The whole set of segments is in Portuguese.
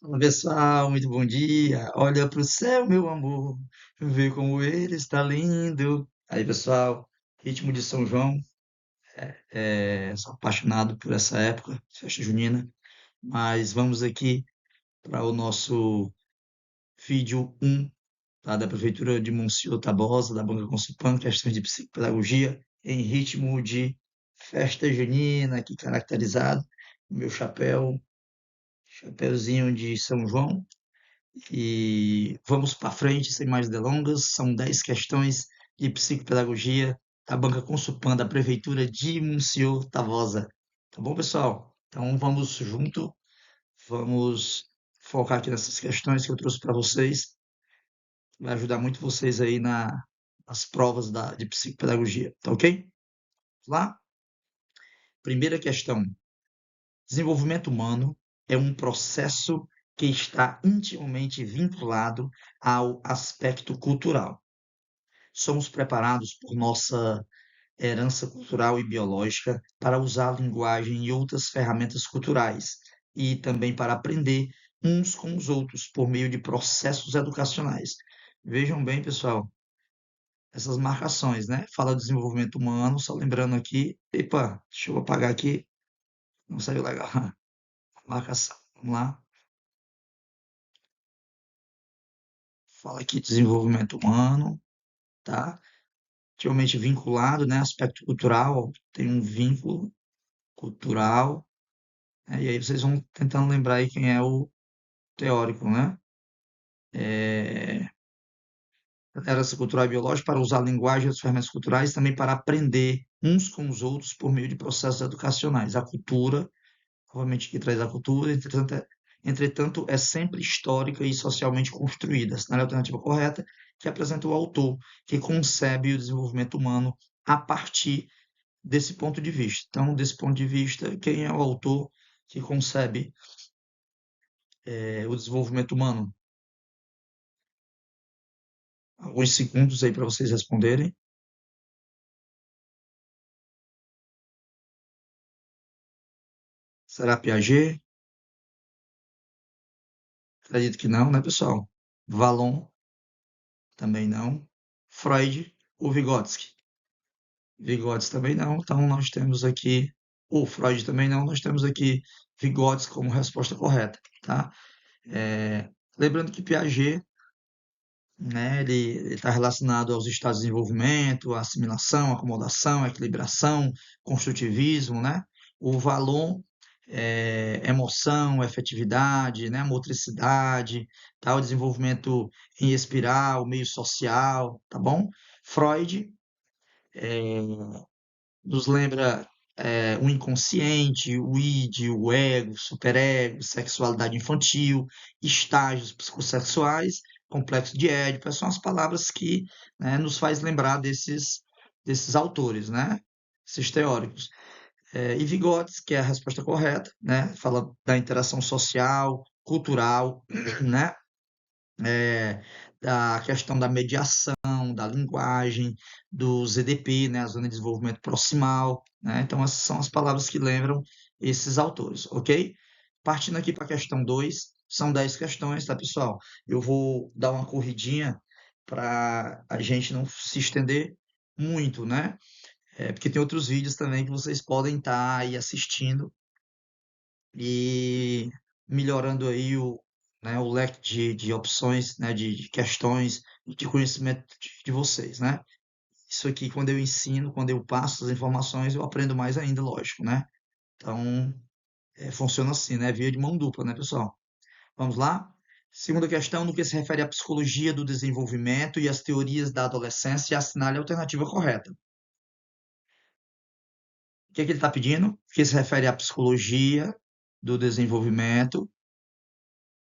Fala pessoal, muito bom dia. Olha para o céu, meu amor, vê como ele está lindo. Aí pessoal, ritmo de São João, sou apaixonado por essa época, festa junina. Mas vamos aqui para o nosso vídeo um, tá, da Prefeitura de Monsenhor Tabosa, da Banca Consulpan, questões de psicopedagogia em ritmo de festa junina, aqui caracterizado, meu chapéuzinho de São João. E vamos para frente, sem mais delongas. São 10 questões de psicopedagogia da Banca Consulpan da Prefeitura de Monsenhor Tabosa. Tá bom, pessoal? Então vamos junto, vamos focar aqui nessas questões que eu trouxe para vocês. Vai ajudar muito vocês aí nas provas de psicopedagogia, tá ok? Vamos lá? Primeira questão. Desenvolvimento humano é um processo que está intimamente vinculado ao aspecto cultural. Somos preparados por nossa herança cultural e biológica para usar a linguagem e outras ferramentas culturais e também para aprender uns com os outros por meio de processos educacionais. Vejam bem, pessoal, essas marcações, né? Fala do desenvolvimento humano, só lembrando aqui. Epa, deixa eu apagar aqui, não saiu legal. Marcação, vamos lá. Fala aqui desenvolvimento humano, tá? Ativamente vinculado, né? Aspecto cultural, tem um vínculo cultural, né? E aí vocês vão tentando lembrar aí quem é o teórico, né? É, Herança cultural e biológica para usar a linguagem e as ferramentas culturais também para aprender uns com os outros por meio de processos educacionais. A cultura, obviamente que traz a cultura, entretanto, é sempre histórica e socialmente construída. A alternativa correta que apresenta o autor, que concebe o desenvolvimento humano a partir desse ponto de vista. Então, desse ponto de vista, quem é o autor que concebe o desenvolvimento humano? Alguns segundos aí para vocês responderem. Será Piaget? Acredito que não, né, pessoal? Vallon? Também não. Freud ou Vygotsky? Vygotsky também não. Então, nós temos aqui, ou Freud também não, nós temos aqui Vygotsky como resposta correta, tá? Lembrando que Piaget, né, ele está relacionado aos estados de desenvolvimento, à assimilação, acomodação, equilibração, construtivismo, né? O Vallon emoção, efetividade, né, motricidade, tá? O desenvolvimento em espiral, meio social, tá bom? Freud nos lembra o inconsciente, o id, o ego, superego, sexualidade infantil, estágios psicossexuais, complexo de Édipo, são as palavras que, né, nos faz lembrar desses autores, né? Esses teóricos. E Vygotsky, que é a resposta correta, né? Fala da interação social, cultural, né? É, da questão da mediação, da linguagem, do ZDP, né, a Zona de Desenvolvimento Proximal, né? Então, essas são as palavras que lembram esses autores, ok? Partindo aqui para a questão 2, são 10 questões, tá, pessoal? Eu vou dar uma corridinha para a gente não se estender muito, né? Porque tem outros vídeos também que vocês podem estar aí assistindo e melhorando aí o leque de opções, né, de questões, de conhecimento de vocês, né? Isso aqui, quando eu ensino, quando eu passo as informações, eu aprendo mais ainda, lógico, né? Então, funciona assim, né? Via de mão dupla, né, pessoal? Vamos lá? Segunda questão, no que se refere à psicologia do desenvolvimento e às teorias da adolescência, assinale a alternativa correta. O que é que ele está pedindo? Que se refere à psicologia do desenvolvimento,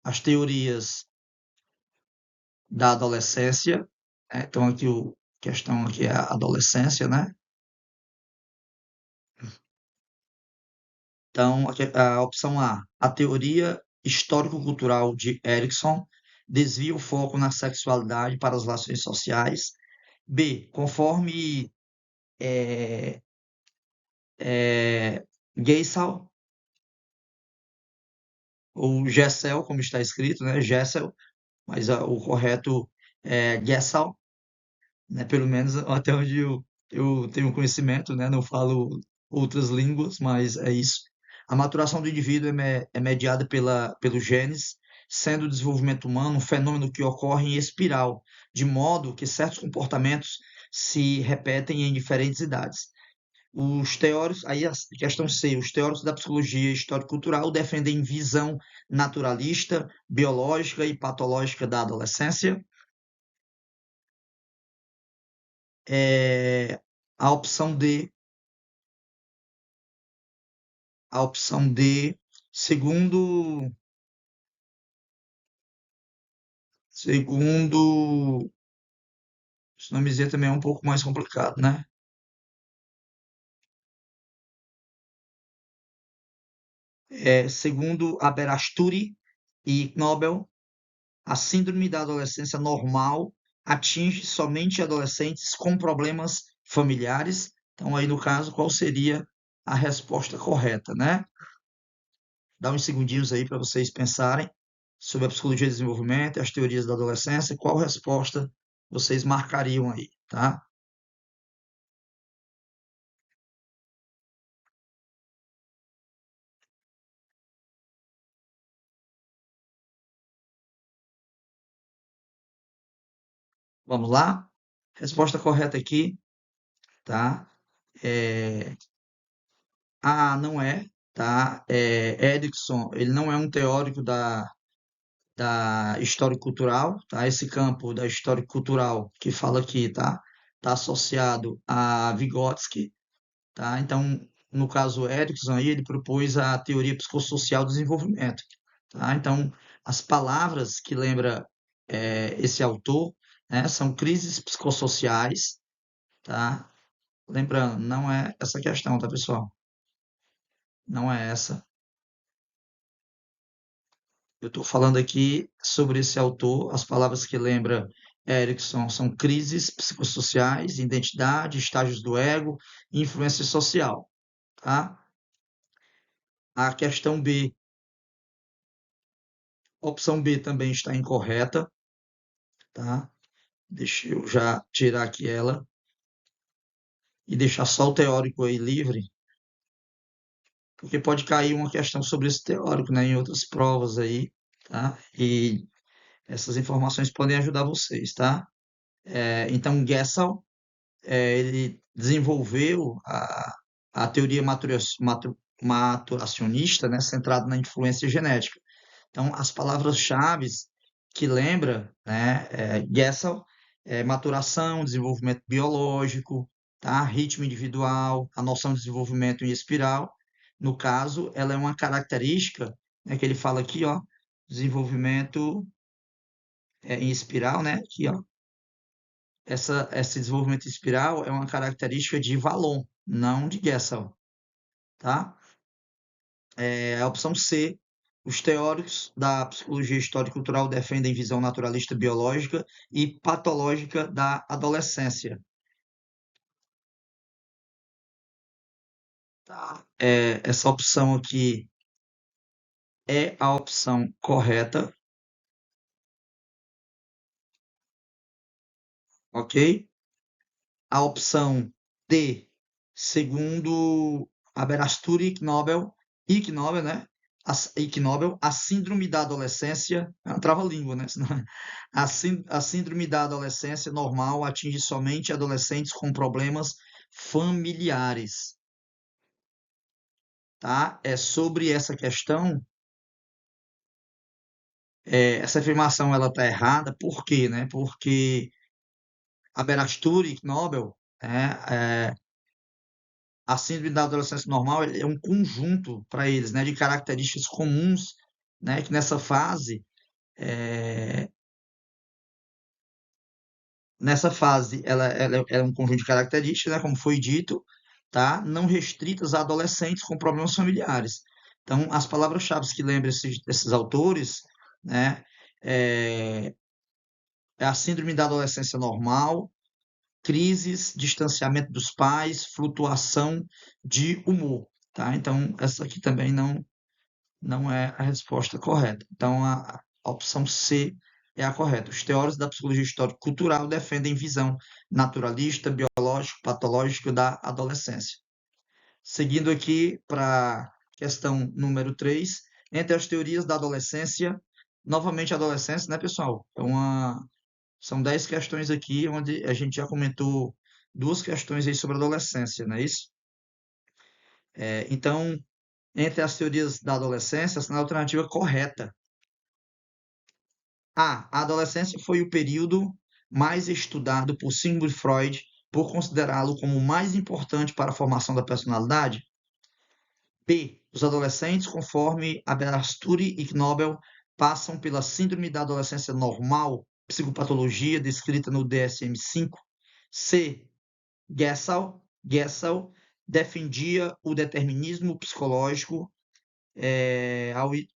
as teorias da adolescência, né? Então aqui a questão aqui é a adolescência, né? Então aqui, a opção A teoria histórico-cultural de Erikson desvia o foco na sexualidade para as relações sociais. B, conforme é, Geisel, ou Gessel, como está escrito, né? Gessel, mas o correto é Gessel, né? Pelo menos até onde eu tenho conhecimento, né? Não falo outras línguas, mas é isso. A maturação do indivíduo é mediada pelos genes, sendo o desenvolvimento humano um fenômeno que ocorre em espiral, de modo que certos comportamentos se repetem em diferentes idades. Os teóricos, aí a questão C, os teóricos da psicologia histórico-cultural defendem visão naturalista, biológica e patológica da adolescência. É, a opção D, a opção D, segundo, segundo, esse nomezinho também é um pouco mais complicado, né? Segundo Aberasturi e Knobel, a síndrome da adolescência normal atinge somente adolescentes com problemas familiares. Então, aí no caso, qual seria a resposta correta, né? Dá uns segundinhos aí para vocês pensarem sobre a psicologia de desenvolvimento e as teorias da adolescência, qual resposta vocês marcariam aí, tá? Vamos lá? Resposta correta aqui, tá? É... não é, tá? Erickson, ele não é um teórico da história cultural, tá? Esse campo da história cultural que fala aqui, tá? Tá associado a Vygotsky, tá? Então, no caso Erickson aí, ele propôs a teoria psicossocial do desenvolvimento, tá? Então, as palavras que lembra esse autor, né, são crises psicossociais, tá? Lembrando, não é essa questão, tá, pessoal? Não é essa. Eu estou falando aqui sobre esse autor, as palavras que lembra Erickson são crises psicossociais, identidade, estágios do ego e influência social, tá? A questão B, a opção B também está incorreta, tá? Deixa eu já tirar aqui ela e deixar só o teórico aí livre, porque pode cair uma questão sobre esse teórico, né, em outras provas aí, tá? E essas informações podem ajudar vocês, tá? Então, Gessel ele desenvolveu a teoria maturacionista, né, centrada na influência genética. Então, as palavras-chave que lembra, né, Gessel, maturação, desenvolvimento biológico, tá? Ritmo individual, a noção de desenvolvimento em espiral. No caso, ela é uma característica, né, que ele fala aqui, ó, desenvolvimento em espiral, né? Aqui, ó, esse desenvolvimento espiral é uma característica de Vallon, não de Gessel, tá? A opção C, os teóricos da psicologia histórico-cultural defendem visão naturalista biológica e patológica da adolescência, tá? Essa opção aqui é a opção correta, ok? A opção D, segundo Aberasturi e Knobel, né? A síndrome da adolescência, é uma trava-língua, né? A síndrome da adolescência normal atinge somente adolescentes com problemas familiares, tá? É sobre essa questão, essa afirmação ela está errada, por quê, né? Porque Aberasturi e Knobel, a síndrome da adolescência normal é um conjunto para eles, né, de características comuns, né, que é, nessa fase ela é um conjunto de características, né, como foi dito, tá, não restritas a adolescentes com problemas familiares. Então, as palavras-chave que lembram esses autores, né, é, é a síndrome da adolescência normal, crises, distanciamento dos pais, flutuação de humor, tá? Então, essa aqui também não é a resposta correta. Então, a opção C é a correta. Os teóricos da psicologia histórico-cultural defendem visão naturalista, biológica, patológica da adolescência. Seguindo aqui para a questão número 3, entre as teorias da adolescência, novamente a adolescência, né, pessoal? São 10 questões aqui, onde a gente já comentou duas questões aí sobre a adolescência, não é isso? Então, entre as teorias da adolescência, essa é a alternativa correta. A adolescência foi o período mais estudado por Sigmund Freud por considerá-lo como o mais importante para a formação da personalidade. B. Os adolescentes, conforme Aberasturi e Knobel, passam pela síndrome da adolescência normal, psicopatologia descrita no DSM-5. C. Gessel defendia o determinismo psicológico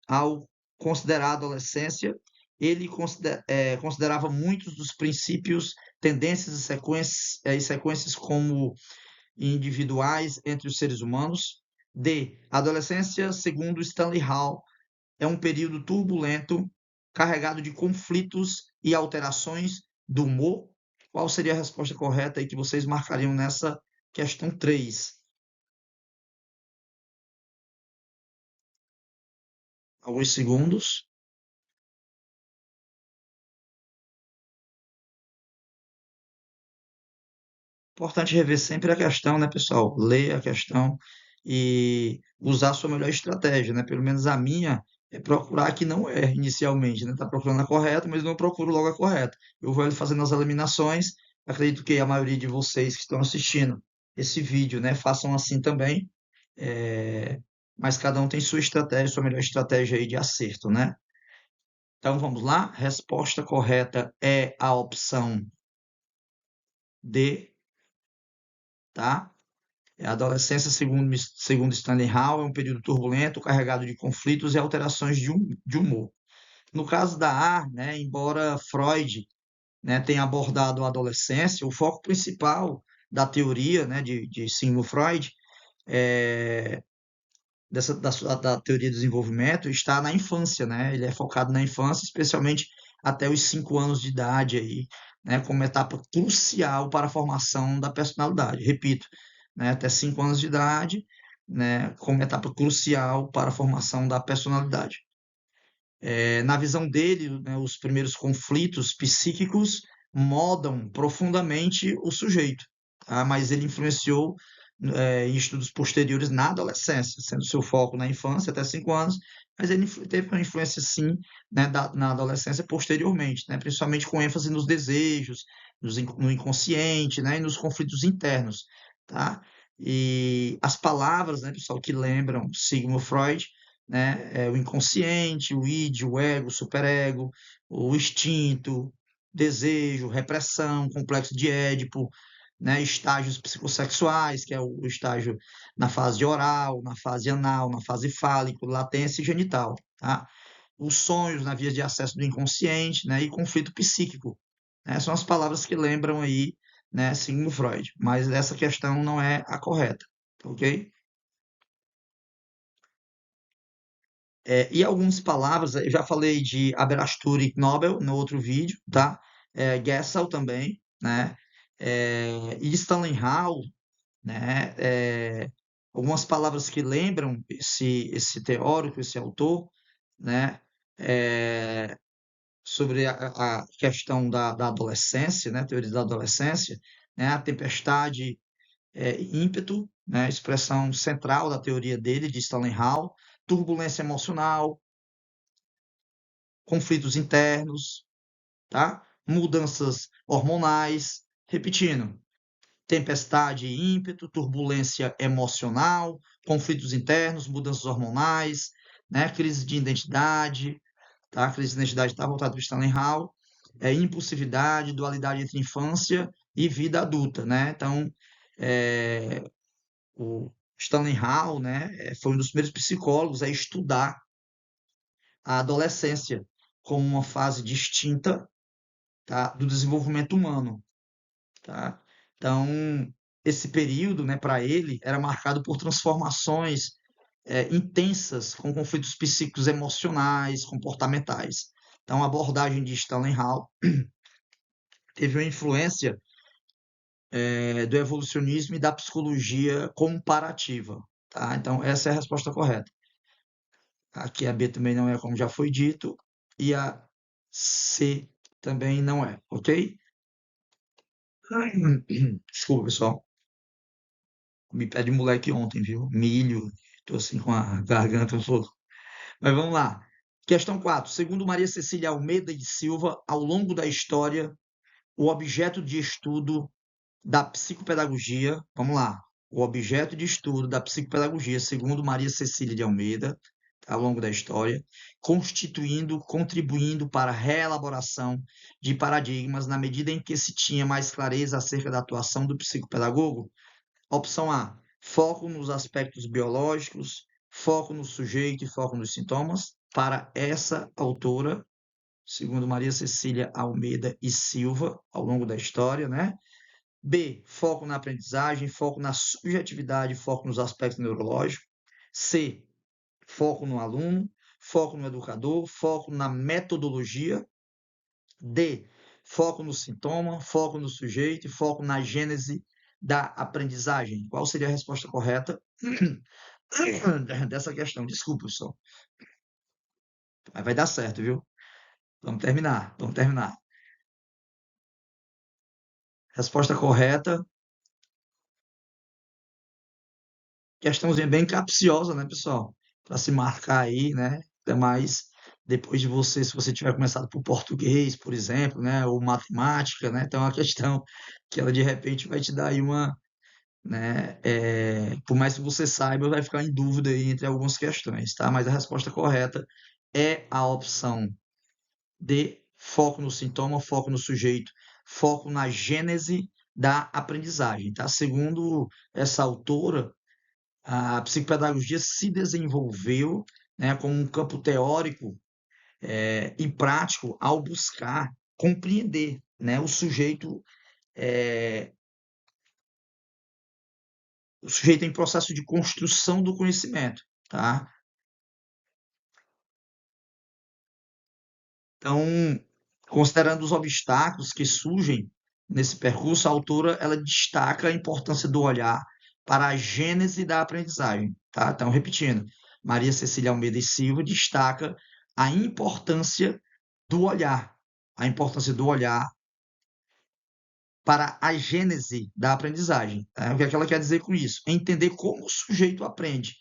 ao considerar a adolescência. Ele considerava muitos dos princípios, tendências e sequências como individuais entre os seres humanos. D. A adolescência, segundo Stanley Hall, é um período turbulento, carregado de conflitos e alterações do humor. Qual seria a resposta correta aí que vocês marcariam nessa questão 3? Alguns segundos. Importante rever sempre a questão, né, pessoal? Ler a questão e usar a sua melhor estratégia, né? Pelo menos a minha é procurar que não erre inicialmente, né? Tá procurando a correta, mas não procuro logo a correta. Eu vou fazendo as eliminações. Acredito que a maioria de vocês que estão assistindo esse vídeo, né, façam assim também. É, Mas cada um tem sua estratégia, sua melhor estratégia aí de acerto, né? Então vamos lá. Resposta correta é a opção D, tá? A adolescência, segundo Stanley Hall, é um período turbulento, carregado de conflitos e alterações de humor. No caso da A, né, embora Freud, né, tenha abordado a adolescência, o foco principal da teoria, né, de Sigmund Freud, é, da teoria do desenvolvimento, está na infância, né? Ele é focado na infância, especialmente até os 5 anos de idade aí, né, como etapa crucial para a formação da personalidade. Repito, né, até 5 anos de idade, né, como etapa crucial para a formação da personalidade. Na visão dele, né, os primeiros conflitos psíquicos moldam profundamente o sujeito, tá? Mas ele influenciou em estudos posteriores na adolescência, sendo seu foco na infância até 5 anos, mas ele teve uma influência sim, né, na adolescência posteriormente, né, principalmente com ênfase nos desejos, no inconsciente, né, e nos conflitos internos, tá? E as palavras, né, pessoal, que lembram Sigmund Freud, né? O inconsciente, o id, o ego, o superego, o instinto, desejo, repressão, complexo de Édipo, né? Estágios psicossexuais, que é o estágio na fase oral, na fase anal, na fase fálico, latência e genital, tá? Os sonhos na via de acesso do inconsciente, né? E conflito psíquico, né? São as palavras que lembram aí, né? Sigmund Freud, mas essa questão não é a correta, ok? E algumas palavras, eu já falei de Aberasturi e Knobel no outro vídeo, tá? Gessel também, né? E Stanley Hall, né? Algumas palavras que lembram esse teórico, esse autor, né? É, sobre a questão da adolescência, né? Teoria da adolescência, né? A tempestade, ímpeto, né? Expressão central da teoria dele, de Stanley Hall, turbulência emocional, conflitos internos, tá? Mudanças hormonais, repetindo, tempestade e ímpeto, turbulência emocional, conflitos internos, mudanças hormonais, né? Crise de identidade, tá? A crise de identidade está voltada para o Stanley Hall, impulsividade, dualidade entre infância e vida adulta, né? Então, é, o Stanley Hall, né, foi um dos primeiros psicólogos a estudar a adolescência como uma fase distinta, tá, do desenvolvimento humano, tá? Então, esse período, né, para ele, era marcado por transformações, intensas, com conflitos psíquicos emocionais, comportamentais. Então, a abordagem de Stanley Hall teve uma influência do evolucionismo e da psicologia comparativa. Tá? Então, essa é a resposta correta. Aqui a B também não é, como já foi dito, e a C também não é, ok? Desculpa, pessoal. Me pede moleque ontem, viu? Milho, tô assim com a garganta um pouco. Mas vamos lá. Questão 4. Segundo Maria Cecília Almeida de Silva, ao longo da história, o objeto de estudo da psicopedagogia, vamos lá, o objeto de estudo da psicopedagogia, segundo Maria Cecília de Almeida, ao longo da história, contribuindo para a reelaboração de paradigmas na medida em que se tinha mais clareza acerca da atuação do psicopedagogo. Opção A, foco nos aspectos biológicos, foco no sujeito e foco nos sintomas. Para essa autora, segundo Maria Cecília Almeida e Silva, ao longo da história, né? B, foco na aprendizagem, foco na subjetividade, foco nos aspectos neurológicos. C, foco no aluno, foco no educador, foco na metodologia. D, foco no sintoma, foco no sujeito e foco na gênese da aprendizagem. Qual seria a resposta correta dessa questão? Desculpa, pessoal. Mas vai dar certo, viu? Vamos terminar, vamos terminar. Resposta correta. Questãozinha bem capciosa, né, pessoal? Para se marcar aí, né? Ainda mais depois de você, se você tiver começado por português, por exemplo, né? Ou matemática, né? Então é uma questão que ela de repente vai te dar aí uma, né? Por mais que você saiba, vai ficar em dúvida aí entre algumas questões, tá? Mas a resposta correta é a opção D, foco no sintoma, foco no sujeito, foco na gênese da aprendizagem, tá? Segundo essa autora, a psicopedagogia se desenvolveu, né, como um campo teórico e prático ao buscar compreender, né, o sujeito em processo de construção do conhecimento, tá? Então, considerando os obstáculos que surgem nesse percurso, a autora ela destaca a importância do olhar para a gênese da aprendizagem, tá? Então, repetindo, Maria Cecília Almeida e Silva destaca a importância do olhar, a importância do olhar para a gênese da aprendizagem. Tá? O que é que ela quer dizer com isso? É entender como o sujeito aprende.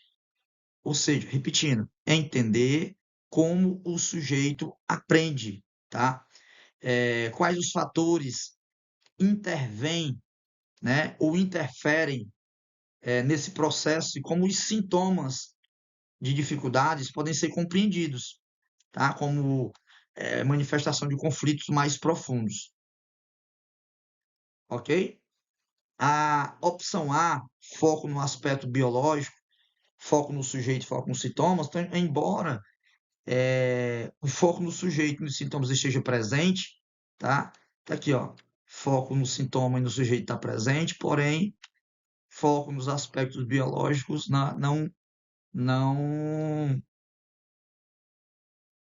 Ou seja, repetindo, é entender como o sujeito aprende, tá? Quais os fatores intervêm, né, ou interferem nesse processo e como os sintomas de dificuldades podem ser compreendidos, tá? Como manifestação de conflitos mais profundos, ok? A opção A, foco no aspecto biológico, foco no sujeito, foco nos sintomas, então, embora o foco no sujeito e nos sintomas esteja presente, tá? Tá aqui, ó, foco no sintoma e no sujeito está presente, porém, foco nos aspectos biológicos não,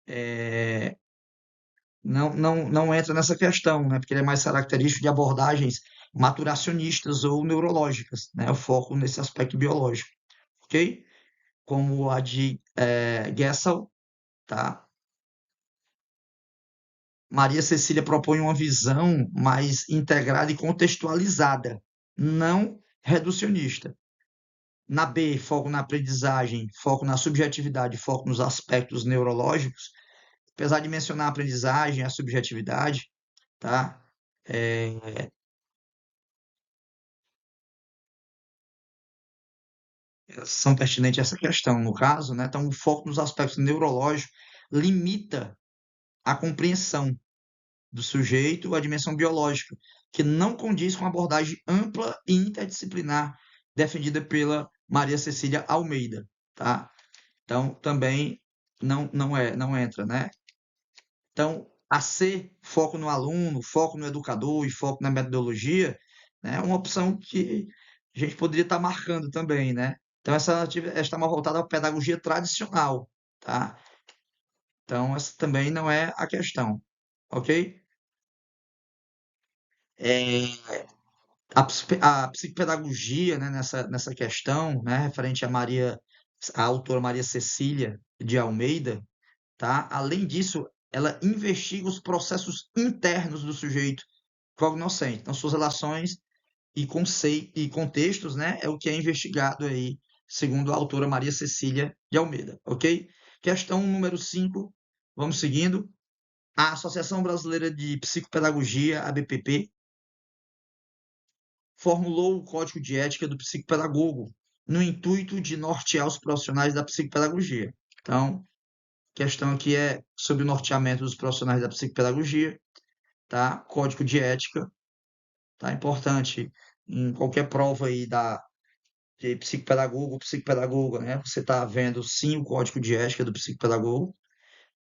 é, não entra nessa questão, né? Porque ele é mais característico de abordagens maturacionistas ou neurológicas, né? O foco nesse aspecto biológico, ok? Como a de Gessel, tá? Maria Cecília propõe uma visão mais integrada e contextualizada, não reducionista. Na B, foco na aprendizagem, foco na subjetividade, foco nos aspectos neurológicos. Apesar de mencionar a aprendizagem, a subjetividade, tá? É, são pertinentes a essa questão, no caso, né? Então, o foco nos aspectos neurológicos limita a compreensão do sujeito à dimensão biológica, que não condiz com a abordagem ampla e interdisciplinar defendida pela Maria Cecília Almeida, tá? Então, também não entra, né? Então, a C, foco no aluno, foco no educador e foco na metodologia, né, é uma opção que a gente poderia estar marcando também, né? Então, essa está mal voltada à pedagogia tradicional, tá? Então, essa também não é a questão, ok? É, a psicopedagogia, né, nessa questão, né, referente a autora Maria Cecília de Almeida, tá? Além disso, ela investiga os processos internos do sujeito cognoscente. Então, suas relações e contextos, né, é o que é investigado aí, segundo a autora Maria Cecília de Almeida, ok? Questão número 5, vamos seguindo. A Associação Brasileira de Psicopedagogia, ABPP, formulou o Código de Ética do Psicopedagogo, no intuito de nortear os profissionais da psicopedagogia. Então, a questão aqui é sobre o norteamento dos profissionais da psicopedagogia, tá? Código de Ética, tá? Importante em qualquer prova aí de psicopedagogo ou psicopedagoga, né? Você está vendo sim o código de ética do psicopedagogo,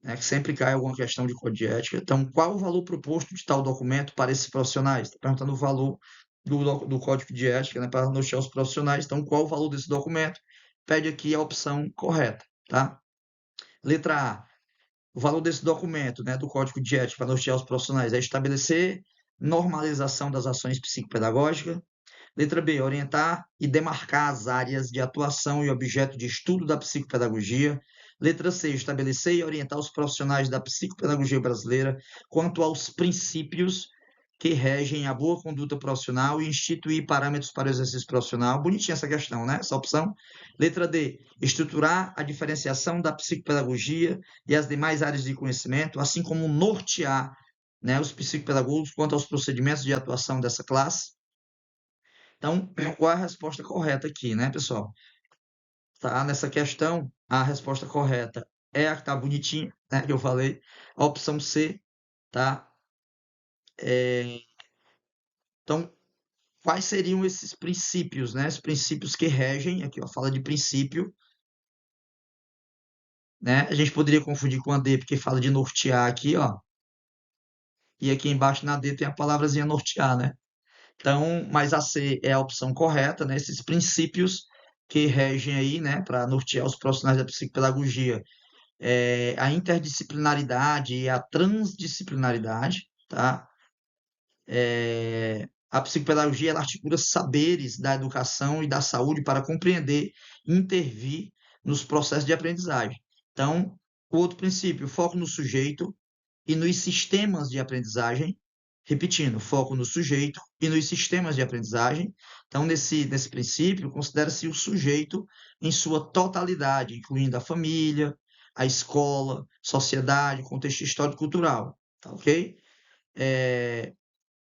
né? Que sempre cai alguma questão de código de ética. Então, qual o valor proposto de tal documento para esses profissionais? Está perguntando o valor do código de ética, né? Para nortear os profissionais. Então, qual o valor desse documento? Pede aqui a opção correta, tá? Letra A. O valor desse documento, né, do Código de Ética para nortear os profissionais é estabelecer normalização das ações psicopedagógicas. Letra B, orientar e demarcar as áreas de atuação e objeto de estudo da psicopedagogia. Letra C, estabelecer e orientar os profissionais da psicopedagogia brasileira quanto aos princípios que regem a boa conduta profissional e instituir parâmetros para o exercício profissional. Bonitinha essa questão, né? Essa opção. Letra D, estruturar a diferenciação da psicopedagogia e as demais áreas de conhecimento, assim como nortear, né, os psicopedagogos quanto aos procedimentos de atuação dessa classe. Então, qual é a resposta correta aqui, né, pessoal? Tá? Nessa questão, a resposta correta é a que tá bonitinha, né, que eu falei. A opção C, tá? É, então, quais seriam esses princípios, né? Os princípios que regem, aqui ó, fala de princípio, né? A gente poderia confundir com a D, porque fala de nortear aqui, ó. E aqui embaixo na D tem a palavrazinha nortear, né? Então, mas a C é a opção correta, né? Esses princípios que regem aí, né, para nortear os profissionais da psicopedagogia, a interdisciplinaridade e a transdisciplinaridade, tá? A psicopedagogia ela articula saberes da educação e da saúde para compreender e intervir nos processos de aprendizagem. Então, o outro princípio, foco no sujeito e nos sistemas de aprendizagem. Repetindo, foco no sujeito e nos sistemas de aprendizagem. Então, nesse princípio, considera-se o sujeito em sua totalidade, incluindo a família, a escola, sociedade, contexto histórico e cultural. Tá ok?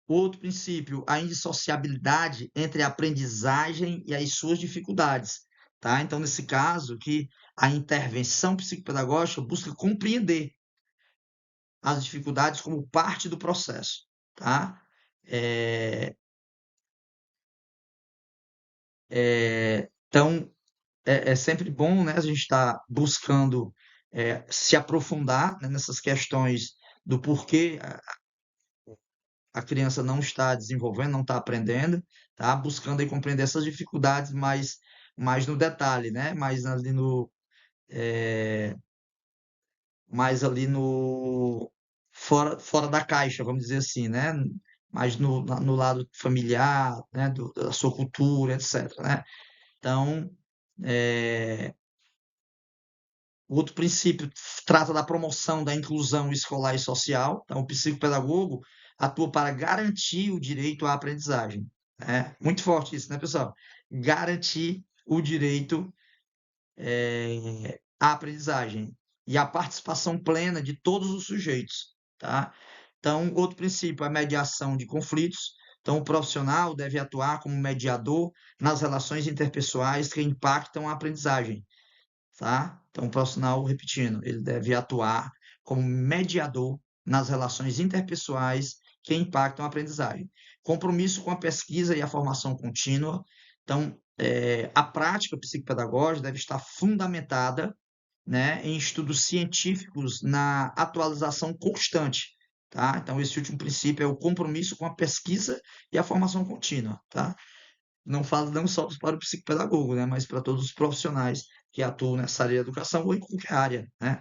Outro princípio, a indissociabilidade entre a aprendizagem e as suas dificuldades. Tá? Então, nesse caso, que a intervenção psicopedagógica busca compreender as dificuldades como parte do processo, tá? É, então, é sempre bom, né, a gente estar buscando se aprofundar, né, nessas questões do porquê a criança não está desenvolvendo, não está aprendendo, tá? Buscando aí compreender essas dificuldades mais no detalhe, né? É, mais ali no fora da caixa, vamos dizer assim, né? Mais no lado familiar, né? Da sua cultura, etc, né? Então, é, o outro princípio trata da promoção da inclusão escolar e social. Então, o psicopedagogo atua para garantir o direito à aprendizagem, né? Muito forte isso, né, pessoal? Garantir o direito à aprendizagem e à participação plena de todos os sujeitos, tá? Então, outro princípio é a mediação de conflitos. Então, o profissional deve atuar como mediador nas relações interpessoais que impactam a aprendizagem, tá? Então, o profissional, repetindo, ele deve atuar como mediador nas relações interpessoais que impactam a aprendizagem. Compromisso com a pesquisa e a formação contínua. Então, a prática psicopedagógica deve estar fundamentada, né, em estudos científicos na atualização constante, tá? Então, esse último princípio é o compromisso com a pesquisa e a formação contínua, tá? Não falo não só para o psicopedagogo, né, mas para todos os profissionais que atuam nessa área de educação ou em qualquer área, né?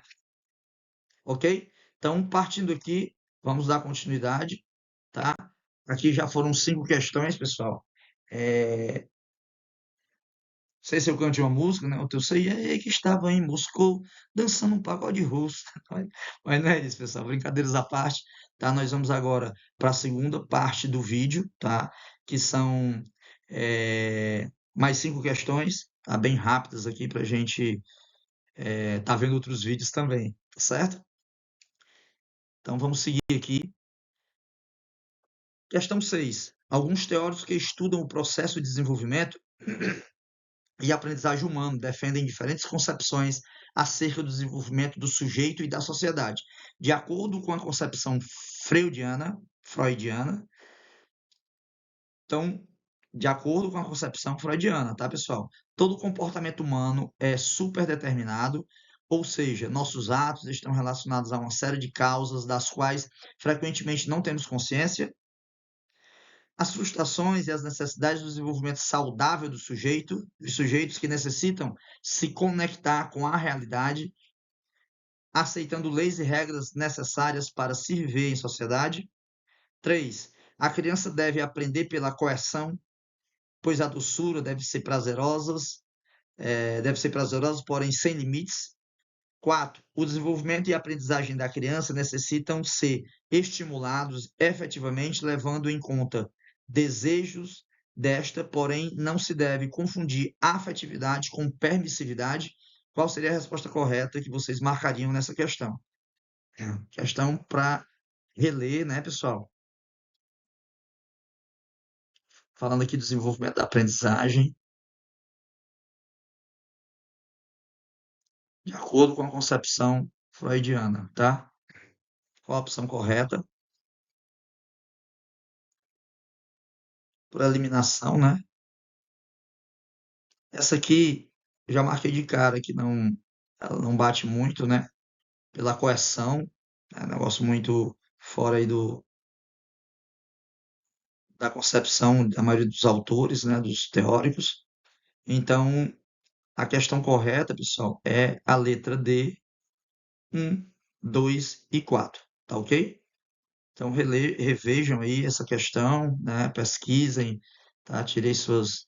Ok? Então, partindo aqui, vamos dar continuidade, tá? Aqui já foram 5 questões, pessoal. Não sei se eu cante uma música, né? Eu sei é que estava em Moscou dançando um pagode russo. Mas não é isso, pessoal. Brincadeiras à parte, tá? Nós vamos agora para a segunda parte do vídeo, tá? Que são mais 5 questões, tá? Bem rápidas aqui para a gente tá vendo outros vídeos também, tá certo? Então vamos seguir aqui. Questão 6. Alguns teóricos que estudam o processo de desenvolvimento e aprendizagem humano defendem diferentes concepções acerca do desenvolvimento do sujeito e da sociedade. De acordo com a concepção freudiana, então, de acordo com a concepção freudiana, tá, pessoal? Todo comportamento humano é superdeterminado, ou seja, nossos atos estão relacionados a uma série de causas das quais frequentemente não temos consciência. As frustrações e as necessidades do desenvolvimento saudável do sujeito, dos sujeitos que necessitam se conectar com a realidade, aceitando leis e regras necessárias para se viver em sociedade. 3. A criança deve aprender pela coerção, pois a doçura deve ser prazerosa, porém sem limites. 4. O desenvolvimento e a aprendizagem da criança necessitam ser estimulados efetivamente, levando em conta desejos desta, porém não se deve confundir afetividade com permissividade. Qual seria a resposta correta que vocês marcariam nessa questão? Questão para reler, né, pessoal? Falando aqui do desenvolvimento da aprendizagem, de acordo com a concepção freudiana, tá? Qual a opção correta? Por eliminação, né? Essa aqui já marquei de cara que não, ela não bate muito, né? Pela coerção, é um negócio muito fora aí da concepção da maioria dos autores, né? Dos teóricos. Então, a questão correta, pessoal, é a letra D, 1, 2 e 4, tá ok? Então, revejam aí essa questão, né? Pesquisem, tá? Tirei suas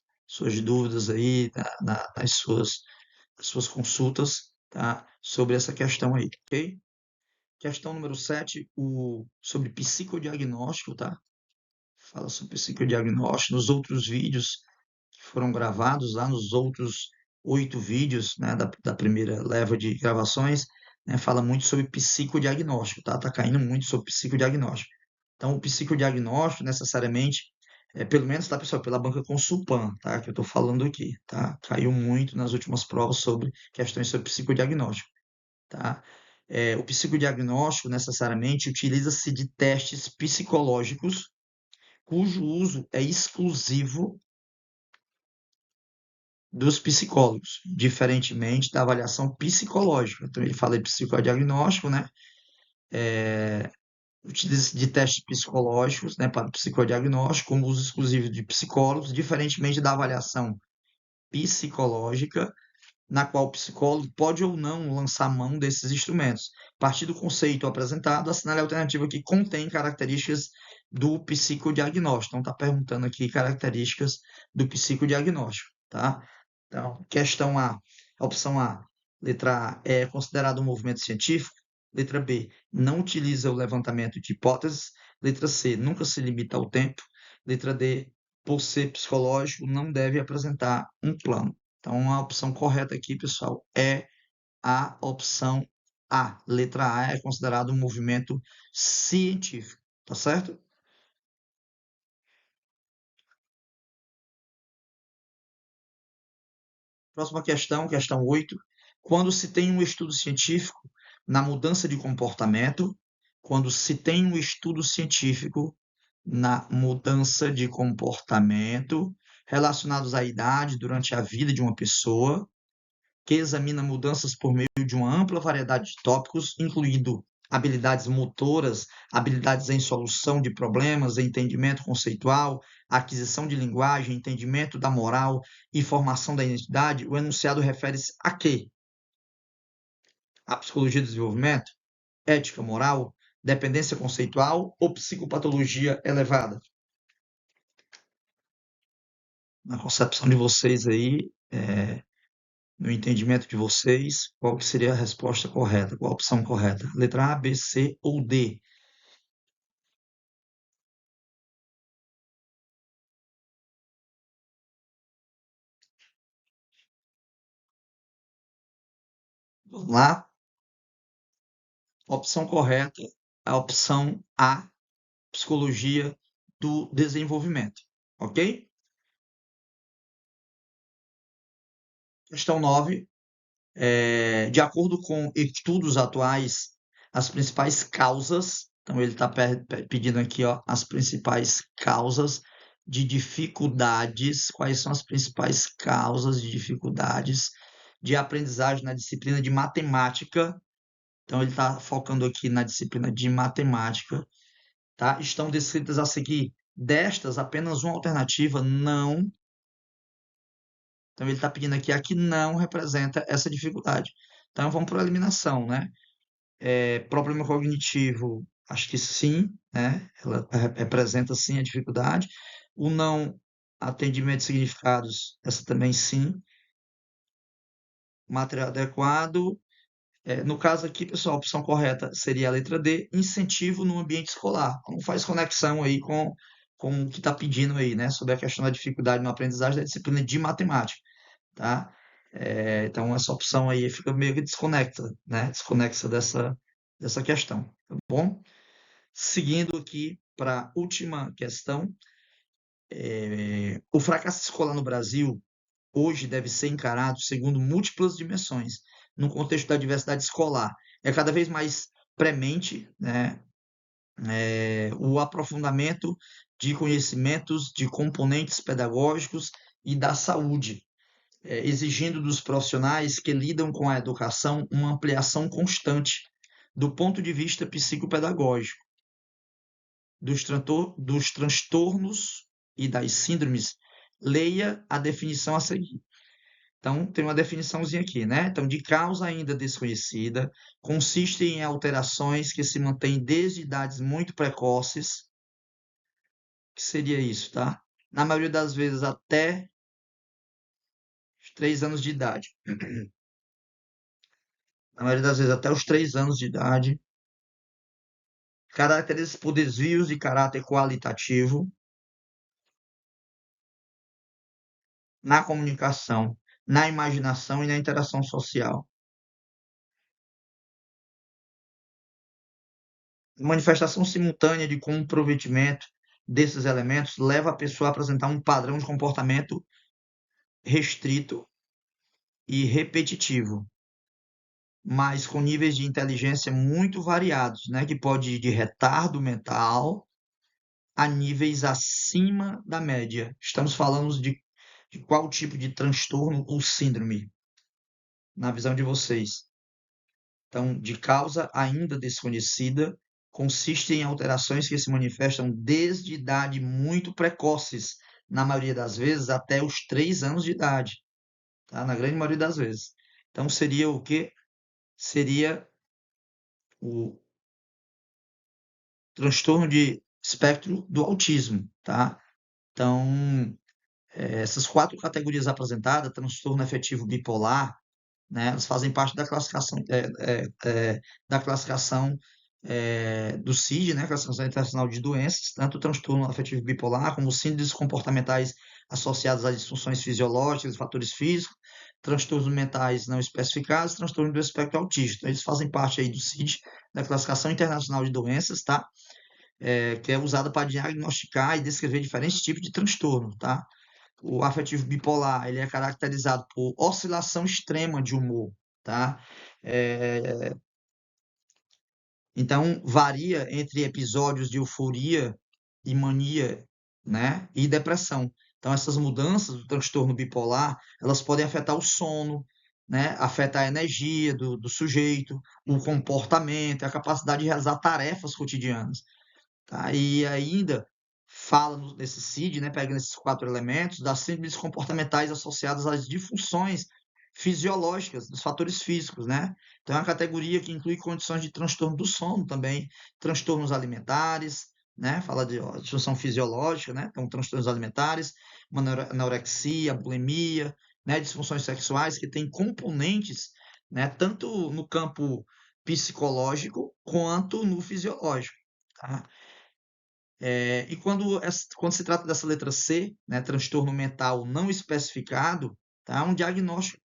dúvidas aí nas suas consultas, tá? Sobre essa questão aí, ok? Questão número 7, sobre psicodiagnóstico, tá? Fala sobre psicodiagnóstico. Nos outros vídeos que foram gravados, lá nos outros 8 vídeos, né, da primeira leva de gravações, né, fala muito sobre psicodiagnóstico, tá? Tá caindo muito sobre psicodiagnóstico. Então, o psicodiagnóstico, necessariamente, pelo menos, tá, pessoal, pela banca Consulpan, tá? Que eu estou falando aqui, tá? Caiu muito nas últimas provas sobre questões sobre psicodiagnóstico, tá? O psicodiagnóstico, necessariamente, utiliza-se de testes psicológicos cujo uso é exclusivo dos psicólogos, diferentemente da avaliação psicológica. Então, ele fala de psicodiagnóstico, né? Utiliza-se de testes psicológicos, né, para o psicodiagnóstico, como uso exclusivo de psicólogos, diferentemente da avaliação psicológica, na qual o psicólogo pode ou não lançar mão desses instrumentos. A partir do conceito apresentado, assinale a alternativa que contém características do psicodiagnóstico. Então, está perguntando aqui características do psicodiagnóstico, tá? Então, questão A, a opção A, letra A, é considerado um movimento científico. Letra B, não utiliza o levantamento de hipóteses. Letra C, nunca se limita ao tempo. Letra D, por ser psicológico, não deve apresentar um plano. Então, a opção correta aqui, pessoal, é a opção A. Letra A é considerado um movimento científico, tá certo? Próxima questão, questão 8. Quando se tem um estudo científico na mudança de comportamento, quando se tem um estudo científico na mudança de comportamento relacionados à idade durante a vida de uma pessoa, que examina mudanças por meio de uma ampla variedade de tópicos, incluindo habilidades motoras, habilidades em solução de problemas, entendimento conceitual, aquisição de linguagem, entendimento da moral e formação da identidade, o enunciado refere-se a quê? A psicologia do desenvolvimento, ética moral, dependência conceitual ou psicopatologia elevada? Na concepção de vocês aí, no entendimento de vocês, qual que seria a resposta correta? Qual a opção correta? Letra A, B, C ou D? Vamos lá? A opção correta é a opção A, psicologia do desenvolvimento. Ok? Questão 9. De acordo com estudos atuais, as principais causas, então ele está pedindo aqui, ó, as principais causas de dificuldades, quais são as principais causas de dificuldades de aprendizagem na disciplina de matemática. Então ele está focando aqui na disciplina de matemática, tá? Estão descritas a seguir. Destas, apenas uma alternativa não. Então ele está pedindo aqui a que não representa essa dificuldade. Então vamos para a eliminação, né? Problema cognitivo, acho que sim, né? Ela representa sim a dificuldade. O não atendimento de significados, essa também sim. Material adequado. No caso aqui, pessoal, a opção correta seria a letra D, incentivo no ambiente escolar. Não faz conexão aí com o que está pedindo aí, né? Sobre a questão da dificuldade no aprendizagem da disciplina de matemática, tá? Então, essa opção aí fica meio que desconecta, né? Desconexa dessa questão, tá bom? Seguindo aqui para a última questão, o fracasso escolar no Brasil hoje deve ser encarado segundo múltiplas dimensões, no contexto da diversidade escolar. É cada vez mais premente, né, o aprofundamento de conhecimentos de componentes pedagógicos e da saúde, exigindo dos profissionais que lidam com a educação uma ampliação constante do ponto de vista psicopedagógico, dos transtornos e das síndromes. Leia a definição a seguir. Então, tem uma definiçãozinha aqui, né? Então, de causa ainda desconhecida, consiste em alterações que se mantêm desde idades muito precoces, que seria isso, tá? Na maioria das vezes até os 3 anos de idade. Na maioria das vezes até os 3 anos de idade, caracterizadas por desvios de caráter qualitativo na comunicação, na imaginação e na interação social. Manifestação simultânea de comprometimento desses elementos leva a pessoa a apresentar um padrão de comportamento restrito e repetitivo, mas com níveis de inteligência muito variados, né? Que pode ir de retardo mental a níveis acima da média. Estamos falando de qual tipo de transtorno ou síndrome, na visão de vocês? Então, de causa ainda desconhecida, consiste em alterações que se manifestam desde idade muito precoces, na maioria das vezes até os 3 anos de idade, tá? Na grande maioria das vezes. Então, seria o quê? Seria o transtorno de espectro do autismo, tá? Então, essas 4 categorias apresentadas, transtorno afetivo bipolar, né, elas fazem parte da classificação do CID, né, Classificação Internacional de Doenças, tanto o transtorno afetivo bipolar como os síndromes comportamentais associados a disfunções fisiológicas, fatores físicos, transtornos mentais não especificados, transtorno do espectro autista. Então, eles fazem parte aí do CID, da Classificação Internacional de Doenças, tá? Que é usada para diagnosticar e descrever diferentes tipos de transtorno, tá? O afetivo bipolar, ele é caracterizado por oscilação extrema de humor, tá? É, então, varia entre episódios de euforia e mania, né? E depressão. Então, essas mudanças do transtorno bipolar, elas podem afetar o sono, né? Afeta a energia do sujeito, o comportamento, a capacidade de realizar tarefas cotidianas, tá? E ainda fala nesse CID, né, pegando esses 4 elementos, das síndromes comportamentais associadas às disfunções fisiológicas, dos fatores físicos, né? Então é uma categoria que inclui condições de transtorno do sono também, transtornos alimentares, né? Fala de disfunção fisiológica, né? Então transtornos alimentares, uma anorexia, bulimia, né? Disfunções sexuais que têm componentes, né? Tanto no campo psicológico quanto no fisiológico, tá? E quando se trata dessa letra C, né, transtorno mental não especificado, tá? Um diagnóstico,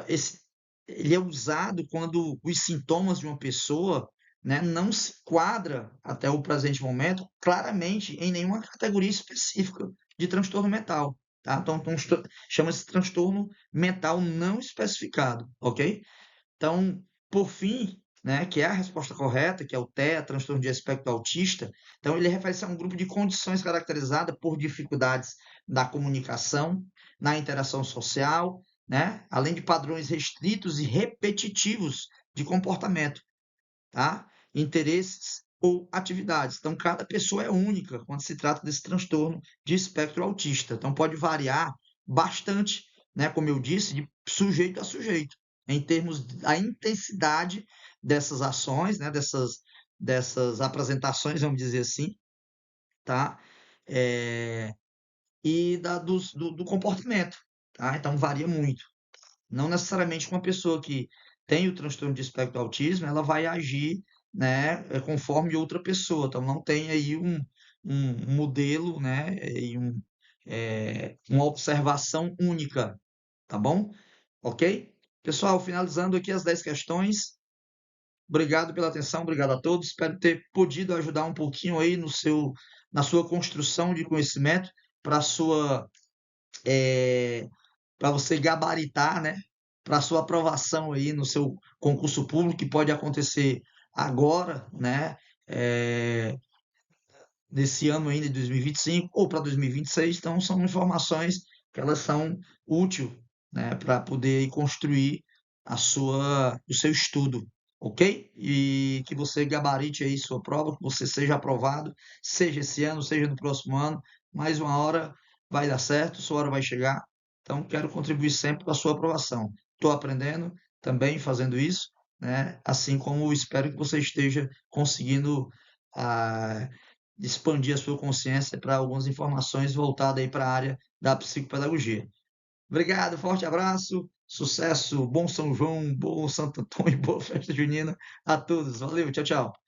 esse, ele é usado quando os sintomas de uma pessoa, né, não se quadra até o presente momento claramente em nenhuma categoria específica de transtorno mental, tá? Então, chama-se transtorno mental não especificado, ok? Então, por fim, né, que é a resposta correta, que é o TEA, transtorno de espectro autista, então ele refere-se a um grupo de condições caracterizada por dificuldades da comunicação, na interação social, né, além de padrões restritos e repetitivos de comportamento, tá? Interesses ou atividades. Então, cada pessoa é única quando se trata desse transtorno de espectro autista. Então, pode variar bastante, né, como eu disse, de sujeito a sujeito, em termos da intensidade dessas ações, né, dessas apresentações, vamos dizer assim, tá? É, e do comportamento, tá? Então, varia muito. Não necessariamente uma pessoa que tem o transtorno de espectro do autismo, ela vai agir, né, conforme outra pessoa. Então, não tem aí um modelo, né, uma observação única, tá bom? Ok? Pessoal, finalizando aqui as 10 questões. Obrigado pela atenção, obrigado a todos. Espero ter podido ajudar um pouquinho aí na sua construção de conhecimento para sua para você gabaritar, né, para sua aprovação aí no seu concurso público, que pode acontecer agora, né, é, nesse ano ainda de 2025 ou para 2026. Então, são informações que elas são úteis, né, para poder aí construir o seu estudo, ok? E que você gabarite aí sua prova, que você seja aprovado, seja esse ano, seja no próximo ano. Mais uma hora vai dar certo, sua hora vai chegar. Então, quero contribuir sempre para a sua aprovação. Estou aprendendo também fazendo isso, né? Assim como espero que você esteja conseguindo ah, expandir a sua consciência para algumas informações voltadas aí para a área da psicopedagogia. Obrigado, forte abraço, sucesso, bom São João, bom Santo Antônio, boa festa junina a todos. Valeu, tchau, tchau.